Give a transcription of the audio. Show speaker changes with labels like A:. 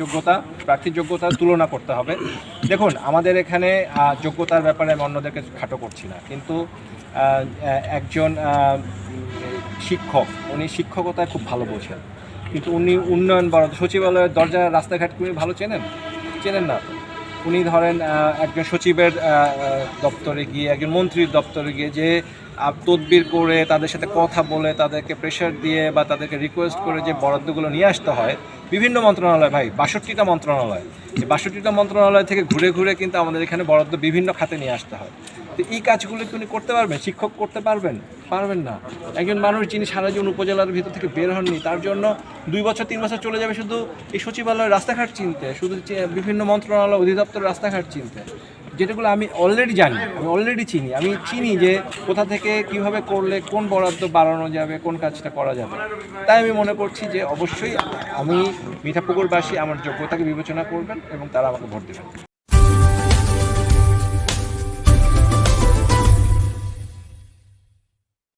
A: যোগ্যতা প্রার্থীর যোগ্যতার তুলনা করতে হবে। দেখুন, আমাদের এখানে যোগ্যতার ব্যাপারে আমি অন্যদেরকে খাটো করছি না, কিন্তু একজন শিক্ষক, উনি শিক্ষকতায় খুব ভালো বোঝেন, কিন্তু উনি উন্নয়ন বরাদ্দ সচিবালয়ের দরজা রাস্তাঘাট উনি ভালো চেনেন না তো। উনি ধরেন একজন সচিবের দপ্তরে গিয়ে, একজন মন্ত্রীর দপ্তরে গিয়ে যে তদবির করে তাদের সাথে কথা বলে, তাদেরকে প্রেশার দিয়ে বা তাদেরকে রিকোয়েস্ট করে যে বরাদ্দগুলো নিয়ে আসতে হয় বিভিন্ন মন্ত্রণালয়, ভাই ৬২টা মন্ত্রণালয়, এই ৬২টা মন্ত্রণালয় থেকে ঘুরে ঘুরে কিন্তু আমাদের এখানে বরাদ্দ বিভিন্ন খাতে নিয়ে আসতে হয়। তো এই কাজগুলো কি উনি করতে পারবেন? শিক্ষক করতে পারবেন না। একজন মানুষ যিনি সারা জীবন উপজেলার ভিতর থেকে বের হননি, তার জন্য 2 বছর 3 বছর চলে যাবে শুধু এই সচিবালয়ের রাস্তাঘাট চিনতে, শুধু বিভিন্ন মন্ত্রণালয় অধিদপ্তরের রাস্তাঘাট চিনতে, যেটাগুলো আমি অলরেডি জানি, আমি অলরেডি চিনি। আমি চিনি যে কোথা থেকে কিভাবে করলে কোন বরাদ্দ বাড়ানো যাবে, কোন কাজটা করা যাবে। তাই আমি মনে করছি যে অবশ্যই আমি মিঠাপুকুরবাসী আমার যোগ্যতাকে বিবেচনা করবেন এবং তারা আমাকে ভোট দেবেন।